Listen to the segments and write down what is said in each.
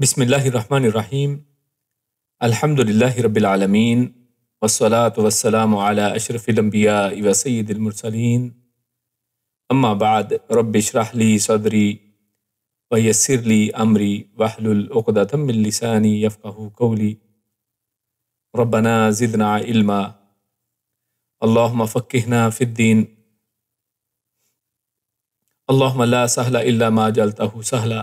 بسم اللہ الرحمن الرحیم الحمدللہ رب العالمین والصلاة والسلام علی اشرف الانبیاء و سید المرسلین اما بعد رب اشرح لی صدری ویسر لی امری واحلل عقدۃ من لسانی یفقہوا قولی ربنا زدنا علما اللہم فقہنا فی الدین اللہم لا سہل الا ما جعلتہ سہلا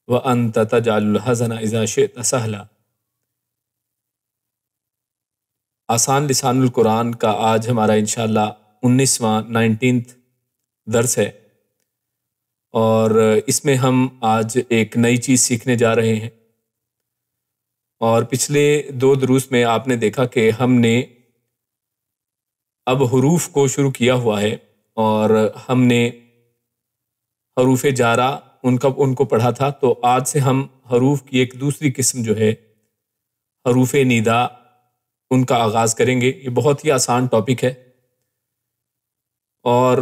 وَأَنْتَ تَجْعَلُ الْحَزَنَ إِذَا شِئْتَ سَهْلًا۔ آسان لسان القرآن کا آج ہمارا انشاءاللہ 19واں درس ہے، اور اس میں ہم آج ایک نئی چیز سیکھنے جا رہے ہیں۔ اور پچھلے 2 دروس میں آپ نے دیکھا کہ ہم نے اب حروف کو شروع کیا ہوا ہے، اور ہم نے حروف جارہ ان کو پڑھا تھا۔ تو آج سے ہم حروف کی ایک دوسری قسم جو ہے حروف ندا، ان کا آغاز کریں گے۔ یہ بہت ہی آسان ٹاپک ہے، اور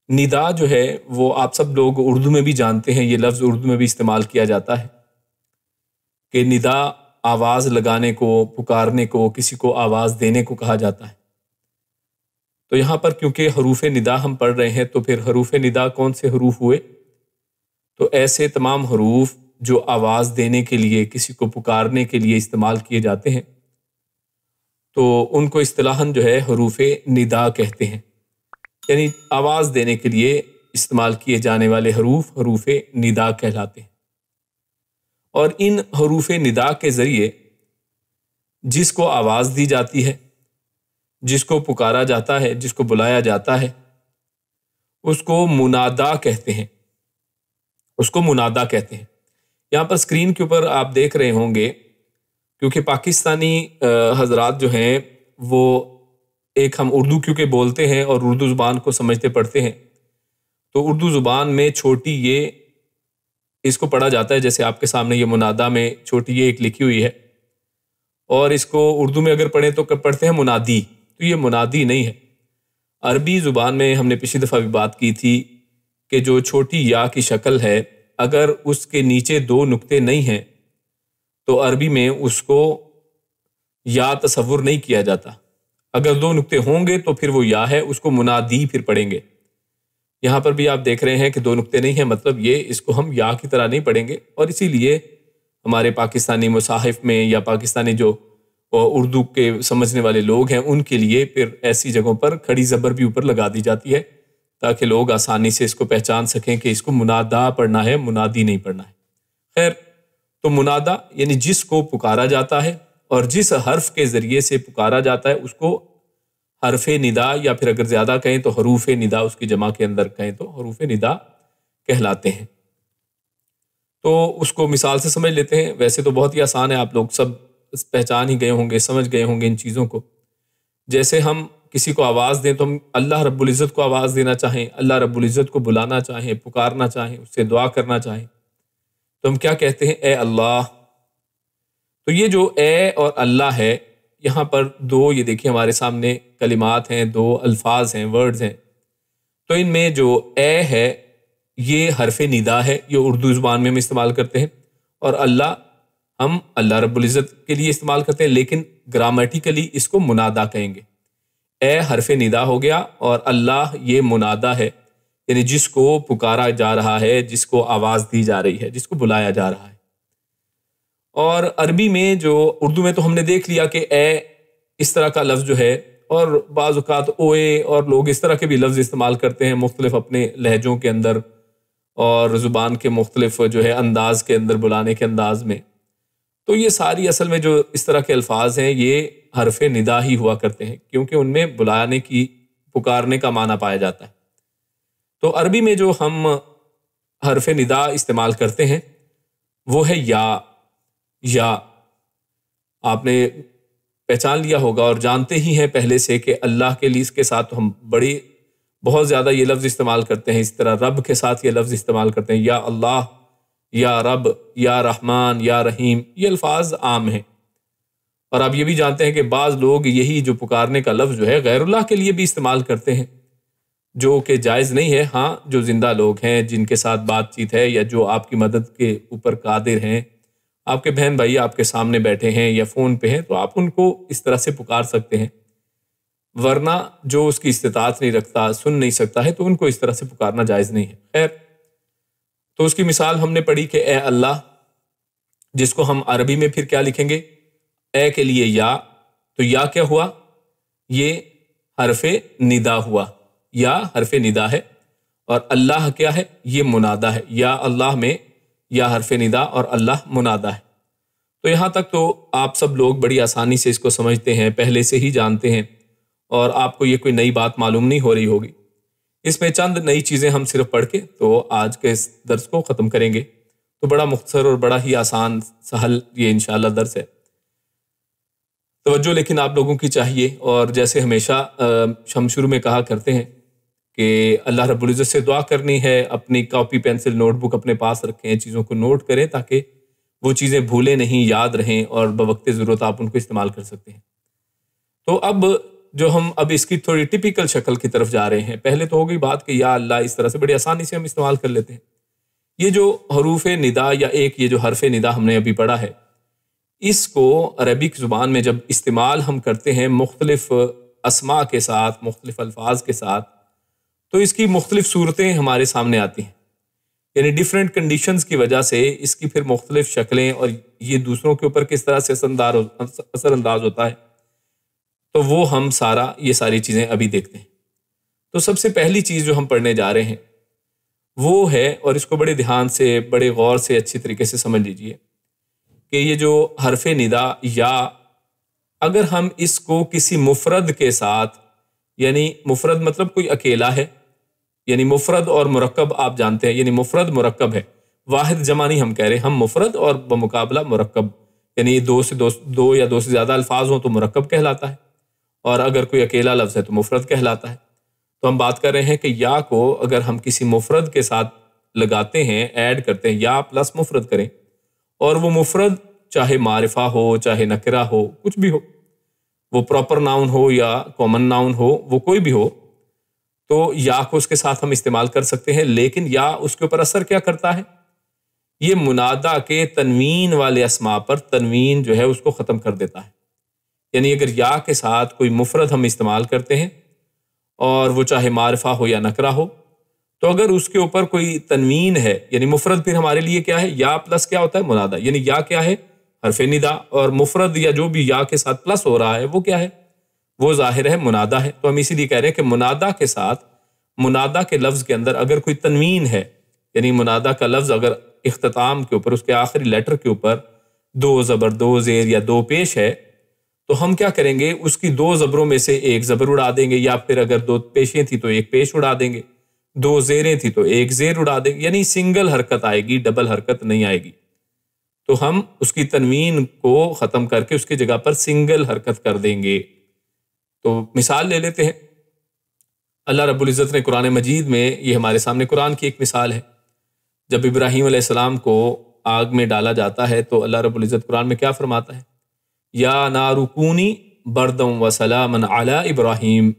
ندا جو ہے وہ آپ سب لوگ اردو میں بھی جانتے ہیں، یہ لفظ اردو میں بھی استعمال کیا جاتا ہے کہ ندا آواز لگانے کو، پکارنے کو، کسی کو آواز دینے کو کہا جاتا ہے۔ تو یہاں پر کیونکہ حروف ندا ہم پڑھ رہے ہیں، تو پھر حروف ندا کون سے حروف ہوئے؟ تو ایسے تمام حروف جو آواز دینے کے لیے، کسی کو پکارنے کے لیے استعمال کیے جاتے ہیں، تو ان کو اصطلاحاً جو ہے حروف ندا کہتے ہیں، یعنی آواز دینے کے لیے استعمال کیے جانے والے حروف حروف ندا کہلاتے ہیں۔ اور ان حروف ندا کے ذریعے جس کو آواز دی جاتی ہے، جس کو پکارا جاتا ہے، جس کو بلایا جاتا ہے، اس کو منادا کہتے ہیں، اس کو منادا کہتے ہیں۔ یہاں پر اسکرین کے اوپر آپ دیکھ رہے ہوں گے، کیونکہ پاکستانی حضرات جو ہیں وہ ایک ہم اردو کیونکہ بولتے ہیں اور اردو زبان کو سمجھتے پڑھتے ہیں، تو اردو زبان میں چھوٹی یہ اس کو پڑھا جاتا ہے، جیسے آپ کے سامنے یہ منادا میں چھوٹی یہ ایک لکھی ہوئی ہے، اور اس کو اردو میں اگر پڑھیں تو پڑھتے ہیں منادی، تو یہ منادی نہیں ہے۔ عربی زبان میں ہم نے پچھلی دفعہ بھی بات کی تھی کہ جو چھوٹی یا کی شکل ہے، اگر اس کے نیچے 2 نقطے نہیں ہیں تو عربی میں اس کو یا تصور نہیں کیا جاتا۔ اگر 2 نقطے ہوں گے تو پھر وہ یا ہے، اس کو منادی پھر پڑھیں گے۔ یہاں پر بھی آپ دیکھ رہے ہیں کہ 2 نقطے نہیں ہیں، مطلب یہ اس کو ہم یا کی طرح نہیں پڑھیں گے، اور اسی لیے ہمارے پاکستانی مصاحف میں یا پاکستانی جو اردو کے سمجھنے والے لوگ ہیں، ان کے لیے پھر ایسی جگہوں پر کھڑی زبر بھی اوپر لگا دی جاتی ہے، تاکہ لوگ آسانی سے اس کو پہچان سکیں کہ اس کو منادا پڑھنا ہے، منادی نہیں پڑھنا ہے۔ خیر، تو منادا یعنی جس کو پکارا جاتا ہے، اور جس حرف کے ذریعے سے پکارا جاتا ہے اس کو حرف ندا، یا پھر اگر زیادہ کہیں تو حروف ندا، اس کی جمع کے اندر کہیں تو حروف ندا کہلاتے ہیں۔ تو اس کو مثال سے سمجھ لیتے ہیں۔ ویسے تو بہت ہی آسان ہے، آپ لوگ سب پہچان ہی گئے ہوں گے، سمجھ گئے ہوں گے ان چیزوں کو۔ جیسے ہم کسی کو آواز دیں تو ہم اللہ رب العزت کو آواز دینا چاہیں، اللہ رب العزت کو بلانا چاہیں، پکارنا چاہیں، اس سے دعا کرنا چاہیں، تو ہم کیا کہتے ہیں؟ اے اللہ۔ تو یہ جو اے اور اللہ ہے، یہاں پر 2 یہ دیکھیں ہمارے سامنے کلمات ہیں، 2 الفاظ ہیں، ورڈز ہیں۔ تو ان میں جو اے ہے یہ حرف ندا ہے، یہ اردو زبان میں ہم استعمال کرتے ہیں، اور اللہ ہم اللہ رب العزت کے لیے استعمال کرتے ہیں، لیکن گرامیٹیکلی اس کو منادا کہیں گے۔ اے حرف ندا ہو گیا، اور اللہ یہ منادا ہے، یعنی جس کو پکارا جا رہا ہے، جس کو آواز دی جا رہی ہے، جس کو بلایا جا رہا ہے۔ اور عربی میں جو اردو میں تو ہم نے دیکھ لیا کہ اے اس طرح کا لفظ جو ہے، اور بعض اوقات اوے اور لوگ اس طرح کے بھی لفظ استعمال کرتے ہیں مختلف اپنے لہجوں کے اندر اور زبان کے مختلف جو ہے انداز کے اندر، بلانے کے انداز میں۔ تو یہ ساری اصل میں جو اس طرح کے الفاظ ہیں یہ حرف ندا ہی ہوا کرتے ہیں، کیونکہ ان میں بلانے کی، پکارنے کا معنی پایا جاتا ہے۔ تو عربی میں جو ہم حرف ندا استعمال کرتے ہیں وہ ہے یا۔ آپ نے پہچان لیا ہوگا اور جانتے ہی ہیں پہلے سے کہ اللہ کے لیے اس کے ساتھ ہم بہت زیادہ یہ لفظ استعمال کرتے ہیں، اس طرح رب کے ساتھ یہ لفظ استعمال کرتے ہیں، یا اللہ، یا رب، یا رحمان، یا رحیم، یہ الفاظ عام ہیں۔ اور آپ یہ بھی جانتے ہیں کہ بعض لوگ یہی جو پکارنے کا لفظ جو ہے غیر اللہ کے لیے بھی استعمال کرتے ہیں، جو کہ جائز نہیں ہے۔ ہاں جو زندہ لوگ ہیں جن کے ساتھ بات چیت ہے یا جو آپ کی مدد کے اوپر قادر ہیں، آپ کے بہن بھائی آپ کے سامنے بیٹھے ہیں یا فون پہ ہیں، تو آپ ان کو اس طرح سے پکار سکتے ہیں، ورنہ جو اس کی استطاعت نہیں رکھتا، سن نہیں سکتا ہے، تو ان کو اس طرح سے پکارنا جائز نہیں ہے۔ خیر، تو اس کی مثال ہم نے پڑھی کہ اے اللہ، جس کو ہم عربی میں پھر کیا لکھیں گے؟ اے کے لیے یا، تو یا کیا ہوا؟ یہ حرف ندا ہوا، یا حرف ندا ہے، اور اللہ کیا ہے؟ یہ منادا ہے۔ یا اللہ میں یا حرف ندا اور اللہ منادا ہے۔ تو یہاں تک تو آپ سب لوگ بڑی آسانی سے اس کو سمجھتے ہیں، پہلے سے ہی جانتے ہیں، اور آپ کو یہ کوئی نئی بات معلوم نہیں ہو رہی ہوگی۔ اس میں چند نئی چیزیں ہم صرف پڑھ کے تو آج کے اس درس کو ختم کریں گے۔ تو بڑا مختصر اور بڑا ہی آسان سہل یہ انشاءاللہ درس ہے۔ توجہ لیکن آپ لوگوں کی چاہیے، اور جیسے ہمیشہ ہم شروع میں کہا کرتے ہیں کہ اللہ رب العزت سے دعا کرنی ہے، اپنی کاپی پینسل نوٹ بک اپنے پاس رکھیں، چیزوں کو نوٹ کریں تاکہ وہ چیزیں بھولے نہیں، یاد رہیں، اور بوقت ضرورت آپ ان کو استعمال کر سکتے ہیں۔ تو اب جو ہم اب اس کی تھوڑی ٹپیکل شکل کی طرف جا رہے ہیں، پہلے تو ہو گئی بات کہ یا اللہ اس طرح سے بڑی آسانی سے ہم استعمال کر لیتے ہیں۔ یہ جو حروف ندا یا ایک یہ جو حرف ندا ہم نے ابھی پڑھا ہے، اس کو عربک زبان میں جب استعمال ہم کرتے ہیں مختلف اسماء کے ساتھ، مختلف الفاظ کے ساتھ، تو اس کی مختلف صورتیں ہمارے سامنے آتی ہیں، یعنی ڈیفرنٹ کنڈیشنز کی وجہ سے اس کی پھر مختلف شکلیں، اور یہ دوسروں کے اوپر کس طرح سے اثر انداز ہوتا ہے، تو وہ ہم یہ ساری چیزیں ابھی دیکھتے ہیں۔ تو سب سے پہلی چیز جو ہم پڑھنے جا رہے ہیں وہ ہے، اور اس کو بڑے دھیان سے، بڑے غور سے، اچھی طریقے سے سمجھ لیجئے کہ یہ جو حرف ندا یا، اگر ہم اس کو کسی مفرد کے ساتھ، یعنی مفرد مطلب کوئی اکیلا ہے، یعنی مفرد اور مرکب آپ جانتے ہیں، یعنی مفرد مرکب ہے، واحد جمع نہیں ہم کہہ رہے، ہم مفرد اور بمقابلہ مرکب، یعنی دو یا دو سے زیادہ الفاظ ہوں تو مرکب کہلاتا ہے، اور اگر کوئی اکیلا لفظ ہے تو مفرد کہلاتا ہے۔ تو ہم بات کر رہے ہیں کہ یا کو اگر ہم کسی مفرد کے ساتھ لگاتے ہیں، ایڈ کرتے ہیں، یا پلس مفرد کریں، اور وہ مفرد چاہے معرفہ ہو، چاہے نکرہ ہو، کچھ بھی ہو، وہ پراپر ناؤن ہو یا کامن ناؤن ہو، وہ کوئی بھی ہو، تو یا کو اس کے ساتھ ہم استعمال کر سکتے ہیں۔ لیکن یا اس کے اوپر اثر کیا کرتا ہے؟ یہ منادا کے تنوین والے اسماء پر تنوین جو ہے اس کو ختم کر دیتا ہے۔ یعنی اگر یا کے ساتھ کوئی مفرد ہم استعمال کرتے ہیں، اور وہ چاہے معرفہ ہو یا نکرہ ہو، تو اگر اس کے اوپر کوئی تنوین ہے، یعنی مفرد پھر ہمارے لیے کیا ہے؟ یا پلس کیا ہوتا ہے؟ منادا، یعنی یا کیا ہے؟ حرف ندا، اور مفرد یا جو بھی یا کے ساتھ پلس ہو رہا ہے وہ کیا ہے؟ وہ ظاہر ہے منادا ہے۔ تو ہم اسی لیے کہہ رہے ہیں کہ منادا کے ساتھ، منادا کے لفظ کے اندر اگر کوئی تنوین ہے، یعنی منادا کا لفظ اگر اختتام کے اوپر، اس کے آخری لیٹر کے اوپر دو زبر، دو زیر یا دو پیش ہے، تو ہم کیا کریں گے؟ اس کی دو زبروں میں سے ایک زبر اڑا دیں گے، یا پھر اگر دو پیشیں تھی تو ایک پیش اڑا دیں گے، دو زیریں تھی تو ایک زیر اڑا دیں گے، یعنی سنگل حرکت آئے گی، ڈبل حرکت نہیں آئے گی۔ تو ہم اس کی تنوین کو ختم کر کے اس کی جگہ پر سنگل حرکت کر دیں گے۔ تو مثال لے لیتے ہیں۔ اللہ رب العزت نے قرآن مجید میں، یہ ہمارے سامنے قرآن کی ایک مثال ہے، جب ابراہیم علیہ السلام کو آگ میں ڈالا جاتا ہے تو اللہ رب العزت قرآن میں کیا فرماتا ہے؟ یا نار کونی بردم و سلاما علی ابراہیم۔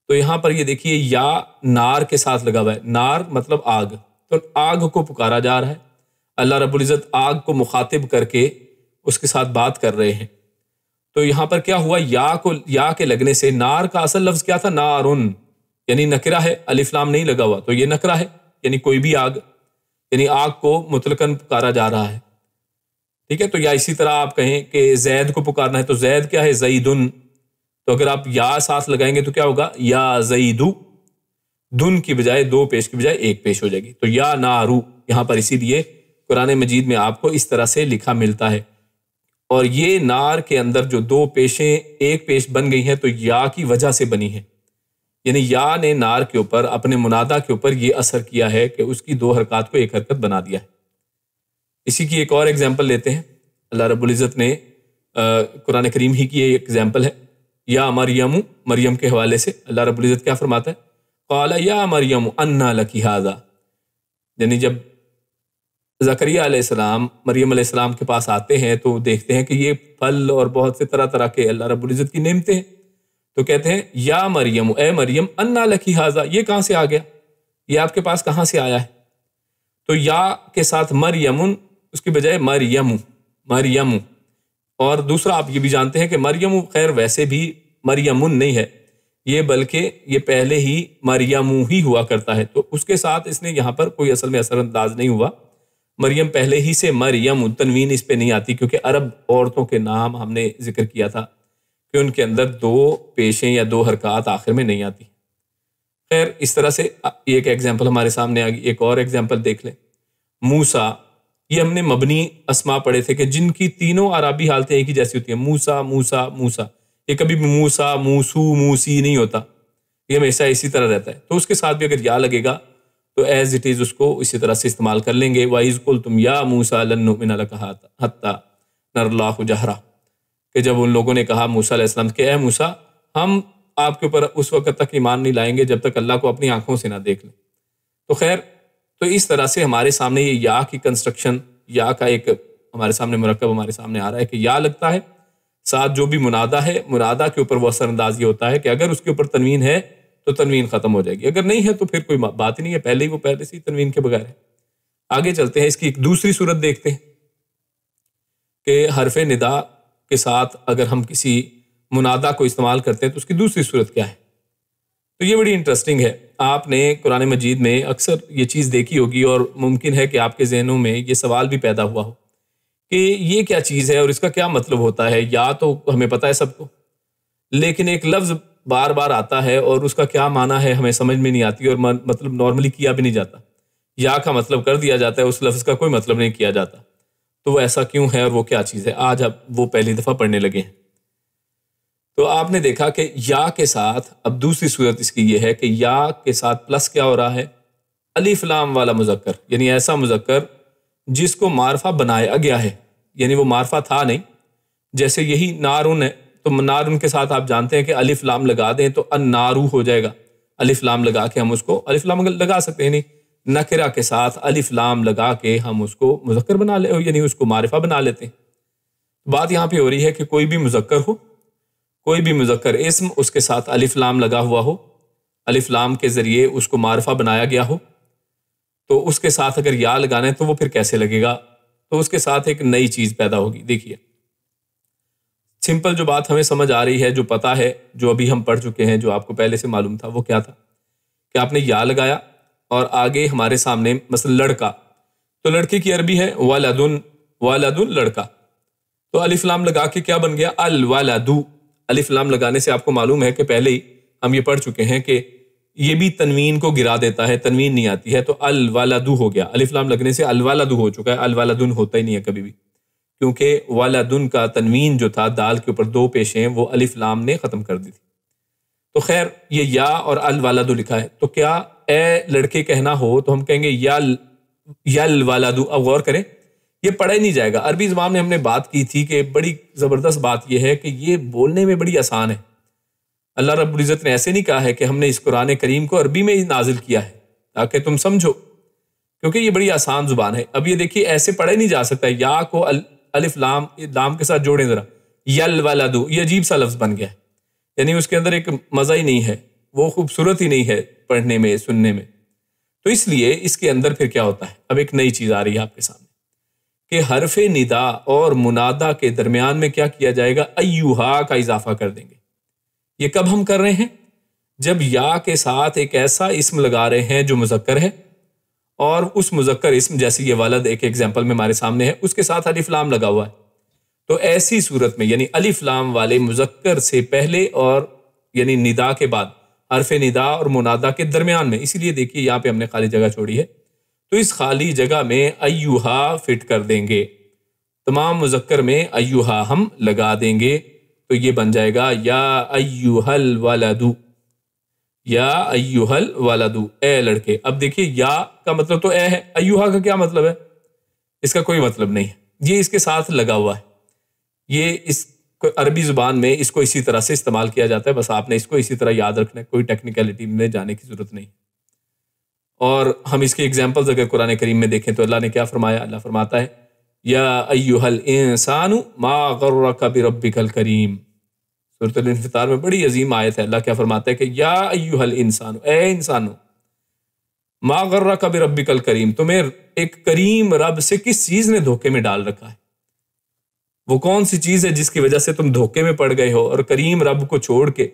تو یہاں پر یہ دیکھیے یا نار کے ساتھ لگا ہوا ہے، نار مطلب آگ، تو آگ کو پکارا جا رہا ہے، اللہ رب العزت آگ کو مخاطب کر کے اس کے ساتھ بات کر رہے ہیں۔ تو یہاں پر کیا ہوا؟ یا کے لگنے سے، نار کا اصل لفظ کیا تھا؟ نارن، یعنی نکرہ ہے، الف لام نہیں لگا ہوا، تو یہ نکرہ ہے، یعنی کوئی بھی آگ، یعنی آگ کو مطلقاً پکارا جا رہا ہے، ٹھیک ہے۔ تو یا اسی طرح آپ کہیں کہ زید کو پکارنا ہے، تو زید کیا ہے؟ زیدن، تو اگر آپ یا ساتھ لگائیں گے تو کیا ہوگا؟ یا زیدو، دن کی بجائے دو پیش کی بجائے ایک پیش ہو جائے گی۔ تو یا نارو یہاں پر اسی لیے قرآن مجید میں آپ کو اس طرح سے لکھا ملتا ہے، اور یہ نار کے اندر جو دو پیشیں ایک پیش بن گئی ہیں تو یا کی وجہ سے بنی ہے، یعنی یا نے نار کے اوپر، اپنے منادا کے اوپر یہ اثر کیا ہے کہ اس کی دو حرکات کو ایک حرکت بنا دیا ہے۔ اسی کی ایک اور ایگزامپل لیتے ہیں۔ اللہ رب العزت نے قرآن کریم ہی کی ایک ایگزامپل ہے، یا مریم، مریم کے حوالے سے اللہ رب العزت کیا فرماتا ہے؟ قال یا مریم انا لکی ھذا، یعنی جب زکریا علیہ السلام مریم علیہ السلام کے پاس آتے ہیں تو دیکھتے ہیں کہ یہ پھل اور بہت سے طرح طرح کے اللہ رب العزت کی نعمتیں ہیں، تو کہتے ہیں یا مریم، اے مریم، انا لکی ھذا، یہ کہاں سے آ گیا، یہ آپ کے پاس کہاں سے آیا ہے؟ تو یا کے ساتھ مریم، اس کی بجائے مریم. اور دوسرا آپ یہ بھی جانتے ہیں کہ مریم خیر ویسے بھی مریم نہیں ہے یہ، بلکہ یہ پہلے ہی مریم ہی ہوا کرتا ہے، تو اس کے ساتھ اس نے یہاں پر کوئی اصل میں اثر انداز نہیں ہوا. مریم پہلے ہی سے مریم، تنوین اس پہ نہیں آتی، کیونکہ عرب عورتوں کے نام ہم نے ذکر کیا تھا کہ ان کے اندر 2 پیشیں یا 2 حرکات آخر میں نہیں آتی. خیر اس طرح سے ایک ایگزامپل ہمارے سامنے آ گئی. ایک اور ایگزامپل دیکھ لیں، موسیٰ. یہ ہم نے مبنی اسما پڑھے تھے کہ جن کی تینوں عربی حالتیں ایک ہی جیسی ہوتی ہیں، موسیٰ موسیٰ موسیٰ. یہ کبھی بھی موسیٰ موسو موسی نہیں ہوتا، یہ ہمیشہ اسی طرح رہتا ہے. تو اس کے ساتھ بھی اگر یا لگے گا تو ایز اٹ از اس کو اسی طرح سے استعمال کر لیں گے. وَإِذْ قُلْتُمْ يَا مُوسَىٰ لَن نُّؤْمِنَ لَكَ حَتَّىٰ نَرَى اللَّهَ جَهْرَةً، کہ جب ان لوگوں نے کہا موسیٰ علیہ السلام کہ اے موسیٰ، ہم آپ کے اوپر اس وقت تک ایمان نہیں لائیں گے جب تک اللہ کو اپنی آنکھوں سے نہ دیکھ لیں. تو خیر تو اس طرح سے ہمارے سامنے یہ یا کی کنسٹرکشن، یا کا ایک ہمارے سامنے مرکب ہمارے سامنے آ رہا ہے کہ یا لگتا ہے، ساتھ جو بھی منادہ ہے، منادہ کے اوپر وہ اثر انداز یہ ہوتا ہے کہ اگر اس کے اوپر تنوین ہے تو تنوین ختم ہو جائے گی، اگر نہیں ہے تو پھر کوئی بات ہی نہیں ہے، پہلے ہی وہ پہلے سے ہی تنوین کے بغیر ہے. آگے چلتے ہیں، اس کی ایک دوسری صورت دیکھتے ہیں کہ حرف ندا کے ساتھ اگر ہم کسی منادہ کو استعمال کرتے ہیں تو اس کی دوسری صورت کیا ہے. تو یہ بڑی انٹرسٹنگ ہے. آپ نے قرآن مجید میں اکثر یہ چیز دیکھی ہوگی، اور ممکن ہے کہ آپ کے ذہنوں میں یہ سوال بھی پیدا ہوا ہو کہ یہ کیا چیز ہے اور اس کا کیا مطلب ہوتا ہے. یا تو ہمیں پتہ ہے سب کو، لیکن ایک لفظ بار بار آتا ہے اور اس کا کیا معنی ہے ہمیں سمجھ میں نہیں آتی، اور مطلب نارملی کیا بھی نہیں جاتا. یا کا مطلب کر دیا جاتا ہے، اس لفظ کا کوئی مطلب نہیں کیا جاتا. تو وہ ایسا کیوں ہے اور وہ کیا چیز ہے؟ آج اب وہ پہلی دفعہ پڑھنے لگے ہیں. تو آپ نے دیکھا کہ یا کے ساتھ اب دوسری صورت اس کی یہ ہے کہ یا کے ساتھ پلس کیا ہو رہا ہے؟ الف لام والا مذکر، یعنی ایسا مذکر جس کو معرفہ بنایا گیا ہے، یعنی وہ معرفہ تھا نہیں. جیسے یہی نارون ہے، تو نارون کے ساتھ آپ جانتے ہیں کہ الف لام لگا دیں تو النارو ہو جائے گا. الف لام لگا کے ہم اس کو الف لام لگا سکتے ہیں، نہیں نکرہ کے ساتھ الف لام لگا کے ہم اس کو مذکر بنا لے، یعنی اس کو معرفہ بنا لیتے ہیں. بات یہاں پہ ہو رہی ہے کہ کوئی بھی مذکر ہو، کوئی بھی مذکر اسم، اس کے ساتھ الف لام لگا ہوا ہو، الف لام کے ذریعے اس کو معرفہ بنایا گیا ہو، تو اس کے ساتھ اگر یا لگانا ہے تو وہ پھر کیسے لگے گا؟ تو اس کے ساتھ ایک نئی چیز پیدا ہوگی. دیکھیے سمپل جو بات ہمیں سمجھ آ رہی ہے، جو پتہ ہے، جو ابھی ہم پڑھ چکے ہیں، جو آپ کو پہلے سے معلوم تھا، وہ کیا تھا کہ آپ نے یا لگایا اور آگے ہمارے سامنے مثلا لڑکا، تو لڑکے کی عربی ہے ولدن، ولدن لڑکا، تو الف لام لگا کے کیا بن گیا؟ الولدو. الف لام لگانے سے آپ کو معلوم ہے کہ پہلے ہی ہم یہ پڑھ چکے ہیں کہ یہ بھی تنوین کو گرا دیتا ہے، تنوین نہیں آتی ہے، تو الولدو ہو گیا. الف لام لگنے سے الولدو ہو چکا ہے، الولدن ہوتا ہی نہیں ہے کبھی بھی، کیونکہ ولدن کا تنوین جو تھا دال کے اوپر 2 پیشیں وہ الف لام نے ختم کر دی تھی. تو خیر یہ یا اور الولدو لکھا ہے، تو کیا اے لڑکے کہنا ہو تو ہم کہیں گے یلولدو. اب غور کریں، یہ پڑھا ہی نہیں جائے گا. عربی زبان میں ہم نے بات کی تھی کہ بڑی زبردست بات یہ ہے کہ یہ بولنے میں بڑی آسان ہے. اللہ رب العزت نے ایسے نہیں کہا ہے کہ ہم نے اس قرآن کریم کو عربی میں ہی نازل کیا ہے تاکہ تم سمجھو، کیونکہ یہ بڑی آسان زبان ہے. اب یہ دیکھیے ایسے پڑھا ہی نہیں جا سکتا. یا کو الف لام لام کے ساتھ جوڑیں ذرا، یلولدو، یہ عجیب سا لفظ بن گیا ہے، یعنی اس کے اندر ایک مزہ ہی نہیں ہے، وہ خوبصورت ہی نہیں ہے پڑھنے میں، سننے میں. تو اس لیے اس کے اندر پھر کیا ہوتا ہے؟ اب ایک نئی چیز آ رہی ہے آپ کے سامنے کہ حرف ندا اور منادہ کے درمیان میں کیا کیا جائے گا؟ ایوہا کا اضافہ کر دیں گے. یہ کب ہم کر رہے ہیں؟ جب یا کے ساتھ ایک ایسا اسم لگا رہے ہیں جو مذکر ہے، اور اس مذکر اسم جیسے یہ ولد ایک ایگزامپل میں ہمارے سامنے ہے، اس کے ساتھ الف لام لگا ہوا ہے. تو ایسی صورت میں یعنی الف لام والے مذکر سے پہلے اور یعنی ندا کے بعد حرف ندا اور منادہ کے درمیان میں، اسی لیے دیکھیے یہاں پہ ہم نے خالی جگہ چھوڑی ہے، تو اس خالی جگہ میں ایوہا فٹ کر دیں گے. تمام مذکر میں ایوہا ہم لگا دیں گے، تو یہ بن جائے گا یا ایوہا الولدو، یا ایوہا الولدو، اے لڑکے. اب دیکھیے یا کا مطلب تو اے ہے، ایوہا کا کیا مطلب ہے؟ اس کا کوئی مطلب نہیں ہے، یہ اس کے ساتھ لگا ہوا ہے. یہ اس عربی زبان میں اس کو اسی طرح سے استعمال کیا جاتا ہے، بس آپ نے اس کو اسی طرح یاد رکھنا ہے، کوئی ٹیکنیکلٹی میں جانے کی ضرورت نہیں. اور ہم اس کی ایگزامپلز اگر قرآن کریم میں دیکھیں تو اللہ نے کیا فرمایا؟ اللہ فرماتا ہے یا ایھا الانسان ما غرک بربک الکریم. سورۃ الانفطار میں بڑی عظیم آیت ہے، اللہ کیا فرماتا ہے کہ یا ایھا الانسان، اے انسانو، ما غرک بربک الکریم، تمہیں ایک کریم رب سے کس چیز نے دھوکے میں ڈال رکھا ہے؟ وہ کون سی چیز ہے جس کی وجہ سے تم دھوکے میں پڑ گئے ہو اور کریم رب کو چھوڑ کے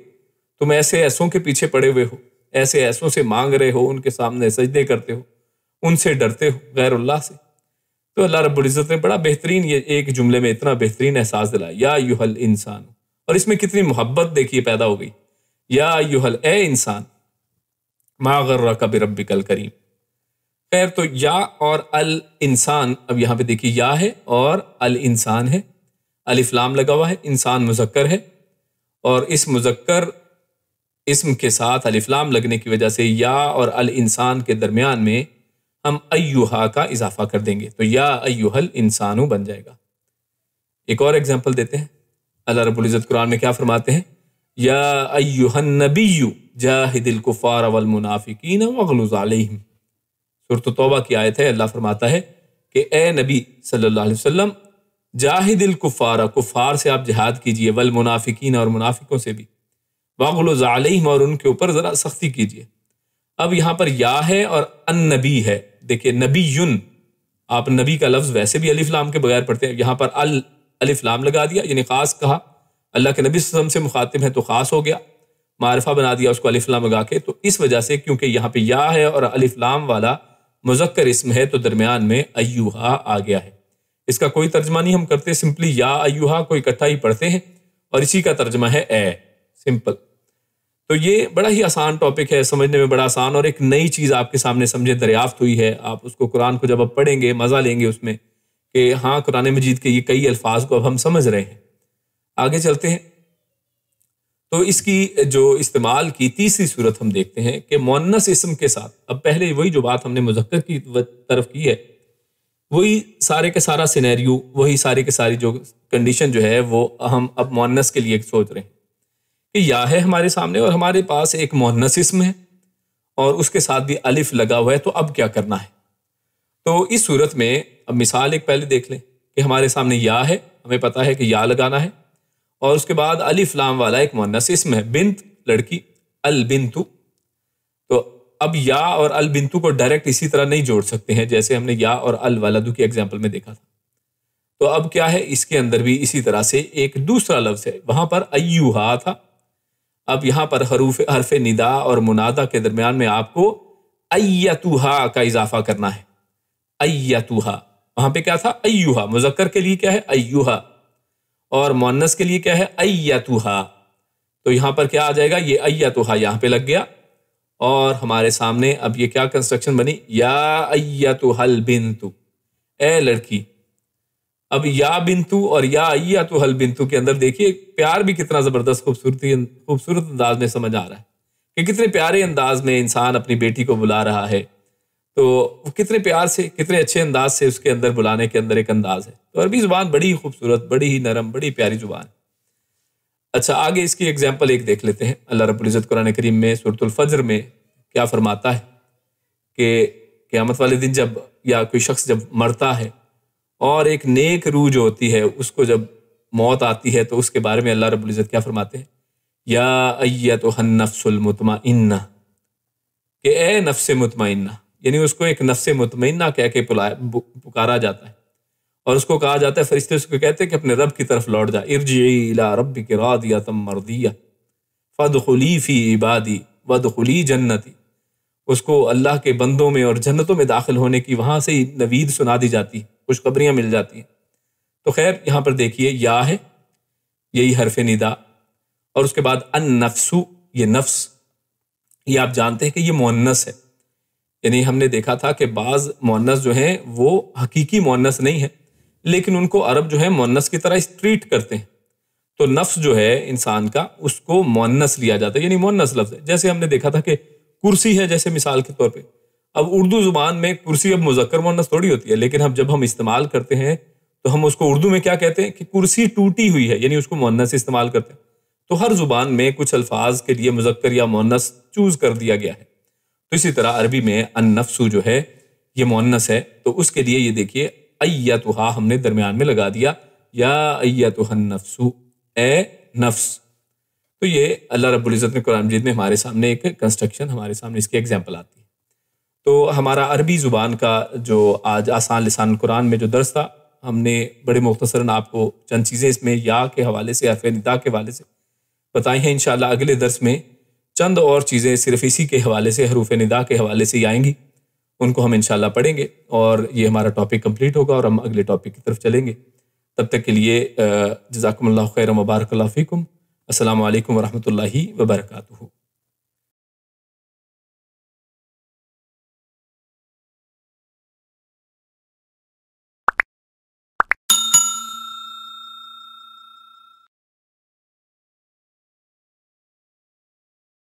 تم ایسے ایسوں کے پیچھے پڑے ہوئے ہو، ایسے ایسوں سے مانگ رہے ہو، ان کے سامنے سجدے کرتے ہو، ان سے ڈرتے ہو غیر اللہ سے؟ تو اللہ رب العزت نے بڑا بہترین یہ ایک جملے میں اتنا بہترین احساس دلایا، یا ایھا الانسان، اور اس میں کتنی محبت دیکھیے پیدا ہو گئی، یا ایھا، اے انسان، ما غرک بربک الکریم۔ خیر، تو یا اور الانسان، اب یہاں پہ دیکھیے یا ہے اور الانسان ہے، الف لام لگا ہوا ہے، انسان مذکر ہے، اور اس مذکر اسم کے ساتھ الف لام لگنے کی وجہ سے یا اور الانسان کے درمیان میں ہم ایھا کا اضافہ کر دیں گے، تو یا ایھا الانسان بن جائے گا۔ ایک اور ایگزامپل دیتے ہیں، اللہ رب العزت قرآن میں کیا فرماتے ہیں؟ یا ایھا النبی جاہد الکفار والمنافقین واغلظ علیہم۔ سورۃ توبہ کی آیت ہے، اللہ فرماتا ہے کہ اے نبی صلی اللہ علیہ وسلم، جاہد الکفار، کفار سے آپ جہاد کیجئے، والمنافقین، اور منافقوں سے بھی، واغلظ علیہم، اور ان کے اوپر ذرا سختی کیجئے۔ اب یہاں پر یا ہے اور النبی ہے، دیکھیں نبیٌ، آپ نبی کا لفظ ویسے بھی الف لام کے بغیر پڑھتے ہیں، یہاں پر الف لام لگا دیا، یعنی خاص کہا، اللہ کے نبی صلی اللہ علیہ وسلم سے مخاطب ہے تو خاص ہو گیا، معرفہ بنا دیا اس کو الف لام لگا کے، تو اس وجہ سے کیونکہ یہاں پہ یا ہے اور الف لام والا مذکر اسم ہے تو درمیان میں ایھا آ گیا ہے۔ اس کا کوئی ترجمہ نہیں ہم کرتے، سمپلی یا ایھا کو اکٹھا ہی پڑھتے ہیں، اور اسی کا ترجمہ ہے اے، سمپل۔ تو یہ بڑا ہی آسان ٹاپک ہے، سمجھنے میں بڑا آسان، اور ایک نئی چیز آپ کے سامنے سمجھے دریافت ہوئی ہے۔ آپ اس کو قرآن کو جب آپ پڑھیں گے مزہ لیں گے اس میں کہ ہاں قرآن مجید کے یہ کئی الفاظ کو اب ہم سمجھ رہے ہیں۔ آگے چلتے ہیں، تو اس کی جو استعمال کی تیسری صورت ہم دیکھتے ہیں کہ مؤنث اسم کے ساتھ، اب پہلے وہی جو بات ہم نے مذکر کی طرف کی ہے، وہی سارے کے سارا سینیریو، وہی ساری کے ساری جو کنڈیشن جو ہے وہ ہم اب مؤنث کے لیے سوچ رہے ہیں کہ یا ہے ہمارے سامنے اور ہمارے پاس ایک مؤنث اسم ہے اور اس کے ساتھ بھی الف لگا ہوا ہے، تو اب کیا کرنا ہے؟ تو اس صورت میں اب مثال ایک پہلے دیکھ لیں کہ ہمارے سامنے یا ہے، ہمیں پتا ہے کہ یا لگانا ہے، اور اس کے بعد الف لام والا ایک مؤنث اسم ہے، بنت، لڑکی، البنتو۔ تو اب یا اور البنتو کو ڈائریکٹ اسی طرح نہیں جوڑ سکتے ہیں جیسے ہم نے یا اور الولدو کی ایگزامپل میں دیکھا تھا۔ تو اب کیا ہے، اس کے اندر بھی اسی طرح سے ایک دوسرا لفظ ہے، وہاں پر ایھا تھا، اب یہاں پر حرف ندا اور منادا کے درمیان میں آپ کو ایتھا کا اضافہ کرنا ہے، ایتھا۔ وہاں پہ کیا تھا؟ ایھا، مذکر کے لیے کیا ہے؟ ایھا، اور مؤنث کے لیے کیا ہے؟ ایتھا۔ تو یہاں پر کیا آ جائے گا؟ یہ ایتھا یہاں پہ لگ گیا، اور ہمارے سامنے اب یہ کیا کنسٹرکشن بنی؟ یا ایتھا البنت، اے لڑکی۔ اب یا بنتو اور یا ایتھا البنت کے اندر دیکھیے پیار بھی کتنا زبردست خوبصورت انداز میں سمجھ آ رہا ہے کہ کتنے پیارے انداز میں انسان اپنی بیٹی کو بلا رہا ہے، تو کتنے پیار سے، کتنے اچھے انداز سے اس کے اندر بلانے کے اندر ایک انداز ہے۔ تو عربی زبان بڑی خوبصورت، بڑی ہی نرم، بڑی پیاری زبان ہے۔ اچھا، آگے اس کی ایگزامپل ایک دیکھ لیتے ہیں۔ اللہ رب العزت قرآن کریم میں سورۃ الفجر میں کیا فرماتا ہے کہ قیامت والے دن جب یا کوئی شخص جب مرتا ہے اور ایک نیک روح جو ہوتی ہے اس کو جب موت آتی ہے، تو اس کے بارے میں اللہ رب العزت کیا فرماتے ہیں؟ یا ایتھا النفس المطمئنہ، کہ اے نفس مطمئنہ، یعنی اس کو ایک نفس مطمئنہ کہہ کے پکارا جاتا ہے، اور اس کو کہا جاتا ہے، فرشتے اس کو کہتے ہیں کہ اپنے رب کی طرف لوٹ جا، ارجعی الی ربک راضیۃ مرضیہ فادخلی فی عبادی وادخلی جنتی۔ اس کو اللہ کے بندوں میں اور جنتوں میں داخل ہونے کی وہاں سے ہی نوید سنا دی جاتی، خوشخبریاں مل جاتی ہیں۔ تو خیر، یہاں پر دیکھیے یا ہے، یہی حرف ندا، اور اس کے بعد النفس، یہ نفس، یہ آپ جانتے ہیں کہ یہ مؤنث ہے، یعنی ہم نے دیکھا تھا کہ بعض مؤنث جو ہیں وہ حقیقی مؤنث نہیں ہے، لیکن ان کو عرب جو ہے مؤنث کی طرح ٹریٹ کرتے ہیں، تو نفس جو ہے انسان کا، اس کو مؤنث لیا جاتا ہے، یعنی مؤنث لفظ ہے۔ جیسے ہم نے دیکھا تھا کہ کرسی ہے، جیسے مثال کے طور پہ، اب اردو زبان میں کرسی اب مذکر مؤنث تھوڑی ہوتی ہے، لیکن جب ہم استعمال کرتے ہیں تو ہم اس کو اردو میں کیا کہتے ہیں کہ کرسی ٹوٹی ہوئی ہے، یعنی اس کو مؤنث استعمال کرتے ہیں۔ تو ہر زبان میں کچھ الفاظ کے لیے مذکر یا مؤنث چوز کر دیا گیا ہے، تو اسی طرح عربی میں النفس جو ہے یہ مؤنث ہے، تو اس کے لیے یہ دیکھیے ایتھا ہم نے درمیان میں لگا دیا، یا ایتھا النفس، اے نفس۔ تو یہ اللہ رب العزت نے قرآن مجید میں ہمارے سامنے ایک کنسٹرکشن، ہمارے سامنے اس کی ایگزامپل آتی ہے۔ تو ہمارا عربی زبان کا جو آج آسان لسان قرآن میں جو درس تھا، ہم نے بڑے مختصراً آپ کو چند چیزیں اس میں یا کے حوالے سے، حرف ندا کے حوالے سے بتائی ہیں۔ انشاءاللہ اگلے درس میں چند اور چیزیں صرف اسی کے حوالے سے، حروف ندا کے حوالے سے ہی آئیں گی، ان کو ہم انشاءاللہ پڑھیں گے اور یہ ہمارا ٹاپک کمپلیٹ ہوگا اور ہم اگلے ٹاپک کی طرف چلیں گے۔ تب تک کے لیے جزاکم اللہ خیر و بارک اللہ فیکم۔ السلام علیکم ورحمۃ اللہ وبرکاتہ۔